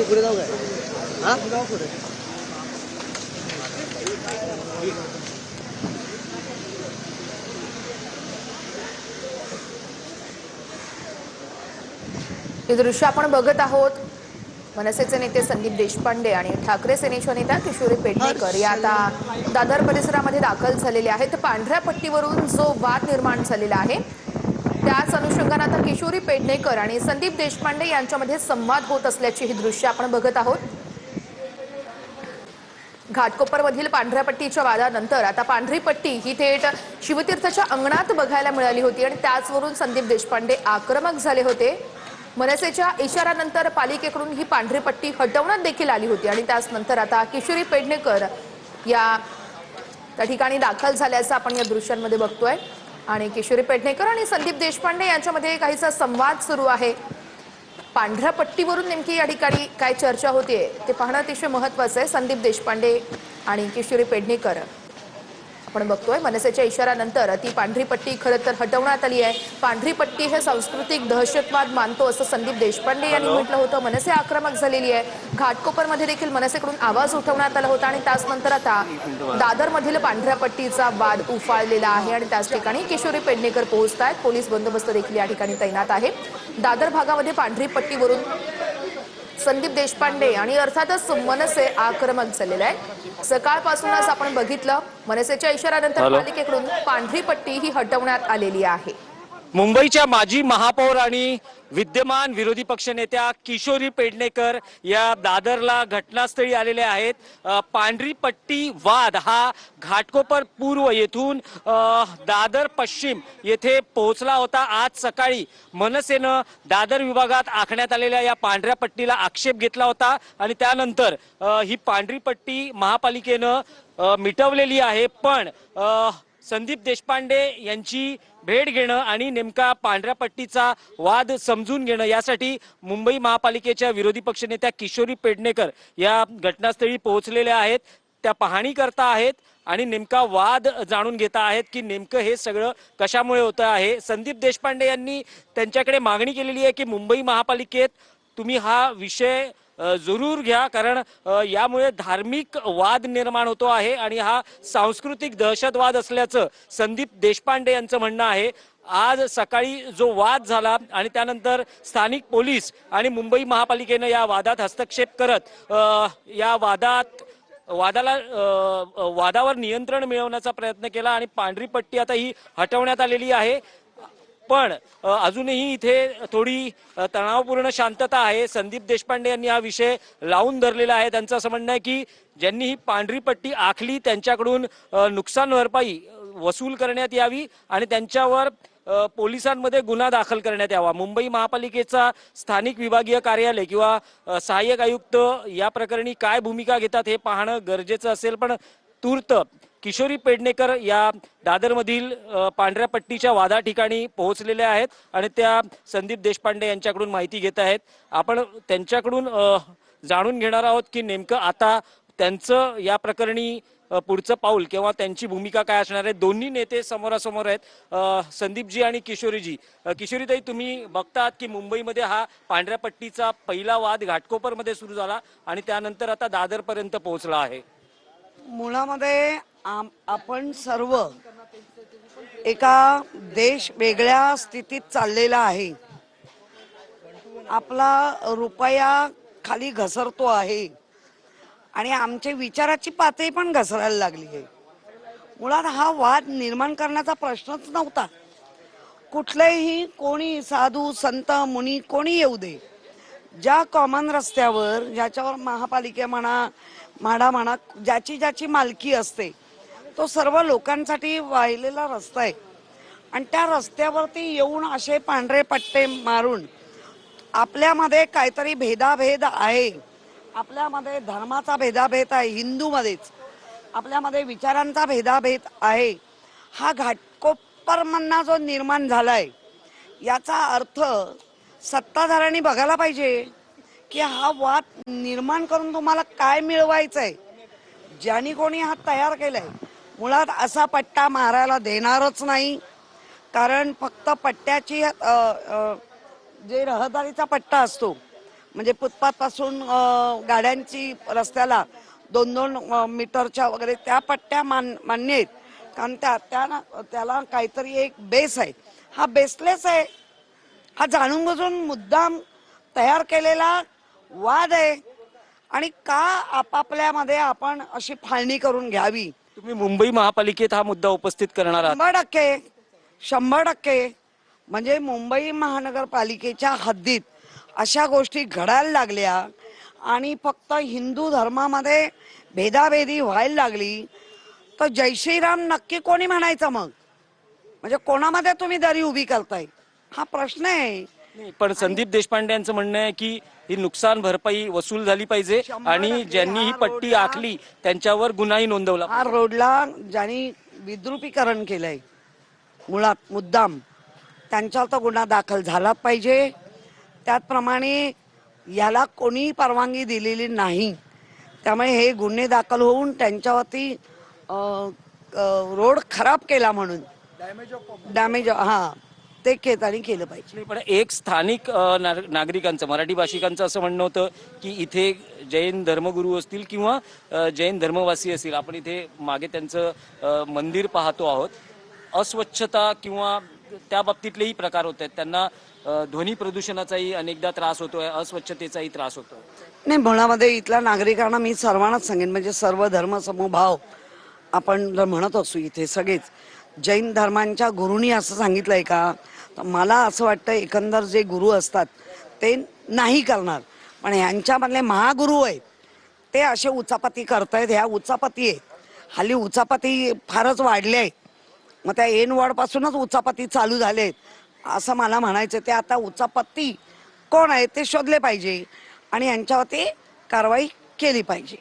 पुढे जाऊ काय? हा जाऊ पुढे. हे दृश्य आपण बघत आहोत. मनसेचे नेते संदीप देशपांडे आणि ठाकरे सेनेच्या नेत्या किशोरी पेडणेकर या आता दादर परिसरामध्ये दाखल झालेले आहेत. पांढऱ्या पट्टीवरून जो वाद निर्माण झालेला आहे त्याच अनुषंगाने आता किशोरी पेडणेकर आणि संदीप देशपांडे यांच्यामध्ये संवाद होत असल्याची ही दृश्य आपण बघत आहोत. घाटकोपरमधील पांढऱ्या पट्टीच्या वादानंतर आता पांढरी पट्टी ही थेट शिवतीर्थच्या अंगणात बघायला मिळाली होती आणि त्याचवरून संदीप देशपांडे आक्रमक झाले होते. मनसेच्या इशाऱ्यानंतर पालिकेकडून ही पांढरी पट्टी हटवण्यात देखील आली होती आणि त्याच नंतर आता किशोरी पेडणेकर या त्या ठिकाणी दाखल झाल्याचं आपण या दृश्यांमध्ये बघतोय. आणि किशोरी पेडणेकर आणि संदीप देशपांडे यांच्यामध्ये काहीसा संवाद सुरू आहे. पांढऱ्या पट्टीवरून नेमकी या ठिकाणी काय चर्चा होतीये ते पाहणं अतिशय महत्त्वाचं आहे. संदीप देशपांडे आणि किशोरी पेडणेकर आपण बघतोय मनसेच्या इशाऱ्यानंतर ती पांढरी पट्टी खरं तर हटवण्यात आली आहे. पांढरी पट्टी हे सांस्कृतिक दहशतवाद मानतो असं संदीप देशपांडे यांनी म्हटलं होतं. मनसे आक्रमक झालेली आहे. घाटकोपरमध्ये देखील मनसेकडून आवाज उठवण्यात आला होता आणि त्याच नंतर आता दादरमधील पांढऱ्या पट्टीचा वाद उफाळलेला आहे आणि त्याच ठिकाणी किशोरी पेडणेकर पोहोचतायत. पोलीस बंदोबस्त देखील या ठिकाणी तैनात आहे. दादर भागामध्ये पांढरी पट्टीवरून संदीप देशपांडे आणि अर्थातच मनसे आक्रमक झालेले आहे. सकाळपासूनच आपण बघितलं मनसेच्या इशाऱ्यानंतर पालिकेकडून पांढरी पट्टी ही हटवण्यात आलेली आहे. मुंबईच्या माजी महापौर आणि विद्यमान विरोधी पक्षनेत्या किशोरी पेडणेकर या दादरला घटनास्थळी आलेल्या आहेत. पांढरी पट्टी वाद हा घाटकोपर पूर्व येथून दादर पश्चिम येथे पोहोचला होता. आज सकाळी मनसेनं दादर विभागात आखण्यात आलेल्या या पांढऱ्या पट्टीला आक्षेप घेतला होता आणि त्यानंतर ही पांढरी पट्टी महापालिकेनं मिटवलेली आहे. पण संदीप देशपांडे यांची भेट घेणं आणि नेमका पांढऱ्या पट्टीचा वाद समजून घेणं यासाठी मुंबई महापालिकेच्या विरोधी पक्षनेत्या किशोरी पेडणेकर या घटनास्थळी पोहोचलेल्या आहेत. त्या पाहणी करता आहेत आणि नेमका वाद जाणून घेता आहेत की नेमकं हे सगळं कशामुळे होतं आहे. संदीप देशपांडे यांनी त्यांच्याकडे मागणी केलेली आहे की मुंबई महापालिकेत तुम्ही हा विषय जरूर घ्या, कारण यामुळे धार्मिक वाद निर्माण होतो आहे आणि हा सांस्कृतिक दहशतवाद असल्याचं संदीप देशपांडे यांचं म्हणणं आहे. आज सकाळी जो वाद झाला आणि त्यानंतर स्थानिक पोलीस आणि मुंबई महापालिकेनं या वादात हस्तक्षेप करत या वादावर नियंत्रण मिळवण्याचा प्रयत्न केला आणि पांढरी पट्टी आता ही हटवण्यात आलेली आहे. पण अजूनही इथे थोडी तणावपूर्ण शांतता आहे. संदीप देशपांडे यांनी हा विषय लावून धरलेला आहे. त्यांचं असं म्हणणं आहे की ज्यांनी ही पांढरी पट्टी आखली त्यांच्याकडून नुकसान भरपाई वसूल करण्यात यावी आणि त्यांच्यावर पोलिसांमध्ये गुन्हा दाखल करण्यात यावा. मुंबई महापालिकेचा स्थानिक विभागीय कार्यालय किंवा सहाय्यक आयुक्त या प्रकरणी काय भूमिका घेतात हे पाहणं गरजेचं असेल. पण तूर्त किशोरी पेडणेकर या दादरमधील पांढऱ्या पट्टीच्या वादा ठिकाणी पोहोचलेल्या आहेत आणि त्या संदीप देशपांडे यांच्याकडून माहिती घेत आहेत. आपण त्यांच्याकडून जाणून घेणार आहोत की नेमकं आता त्यांचं या प्रकरणी पुढचं पाऊल किंवा त्यांची भूमिका काय असणार आहे. दोन्ही नेते समोरासमोर आहेत, संदीपजी आणि किशोरीजी. किशोरीताई, तुम्ही बघतात की मुंबईमध्ये हा पांढऱ्या पट्टीचा पहिला वाद घाटकोपरमध्ये सुरू झाला आणि त्यानंतर आता दादरपर्यंत पोहोचला आहे. मुळामध्ये आपण सर्व एका देश वेगळ्या स्थितीत चाललेला आहे. आपला रुपया खाली घसरतो आहे आणि आमच्या विचाराची पातळी पण घसरायला लागली आहे. मुळात हा वाद निर्माण करण्याचा प्रश्नच नव्हता. कुठलेही कोणी साधू संत मुनी कोणी येऊ दे, ज्या कॉमन रस्त्यावर ज्याच्यावर महापालिका म्हणा म्हाडा म्हणा ज्याची ज्याची मालकी असते तो सर्व लोकांसाठी वाहिलेला रस्ता आहे आणि त्या रस्त्यावरती येऊन असे पांढरे पट्टे मारून आपल्यामध्ये काहीतरी भेदाभेद आहे, आपल्यामध्ये धर्माचा भेदाभेद आहे, हिंदूमध्येच आपल्यामध्ये विचारांचा भेदाभेद आहे. हा घाटकोपरमधला जो निर्माण झालाय याचा अर्थ सत्ताधाऱ्यांनी बघायला पाहिजे की हा वाद निर्माण करून तुम्हाला काय मिळवायचंय. ज्यांनी कोणी हा तयार केलाय मुळात असा पट्टा मारायला देणारच नाही, कारण फक्त पट्ट्याची जे रहदारीचा पट्टा असतो म्हणजे फुटपाथ पासून गाड्यांची रस्त्याला 2-2 मीटरच्या वगैरे त्या पट्ट्या मान्य आहेत. कारण त्याला काहीतरी एक बेस आहे. हा बेसलेस आहे. हा जाणून बुजून मुद्दाम तयार केलेला वाद आहे. आणि का आपापल्यामध्ये आपण अशी फाळणी करून घ्यावी. तुम्ही मुंबई महापालिकेत हा मुद्दा उपस्थित करणार आहात? 100% म्हणजे मुंबई महानगरपालिकेच्या हद्दीत अशा गोष्टी घडायला लागल्या आणि फक्त हिंदू धर्मामध्ये भेदाभेदी व्हायला लागली तर जय श्रीराम नक्की कोणी म्हणायचं मग? म्हणजे कोणामध्ये तुम्ही दरी उभी करताय हा प्रश्न आहे. नाही, पण संदीप देशपांडे यांचं म्हणणं आहे की ही नुकसान भरपाई वसूल झाली पाहिजे आणि ज्यांनी ही पट्टी आखली त्यांच्यावर गुन्हाही नोंदवला. हा रोडला ज्यांनी विद्रुपीकरण केलंय मुळात मुद्दाम त्यांच्यावर तर गुन्हा दाखल झाला पाहिजे. त्याचप्रमाणे याला कोणी परवानगी दिलेली नाही. त्यामुळे हे गुन्हे दाखल होऊन त्यांच्यावरती रोड खराब केला म्हणून डॅमेज ते केलं पाहिजे. पण एक स्थानिक नागरिकांचं मराठी भाषिकांचं असं म्हणणं होतं की इथे जैन धर्मगुरू असतील किंवा जैन धर्मवासी असतील, आपण इथे मागे त्यांचं मंदिर पाहतो आहोत, अस्वच्छता किंवा त्या बाबतीतलेही प्रकार होत आहेत. त्यांना ध्वनी प्रदूषणाचाही अनेकदा त्रास होतोय, अस्वच्छतेचाही त्रास होतोय. नाही, मुळामध्ये इथल्या नागरिकांना मी सर्वांनाच सांगेन म्हणजे सर्व धर्म समभाव आपण जर म्हणत असू इथे सगळेच जैन धर्मांच्या गुरूंनी असं सांगितलंय का? तर मला असं वाटतं एकंदर जे गुरु असतात ते नाही करणार, पण यांच्यामधले महागुरू आहेत ते असे उचापती करतायत. ह्या उचापती आहेत. हल्ली उचापती फारच वाढले आहेत. मग त्या ऐन वॉर्डपासूनच उचापती चालू झालेत असं मला म्हणायचं. ते आता उचापती कोण आहे ते शोधले पाहिजे आणि यांच्यावरती कारवाई केली पाहिजे.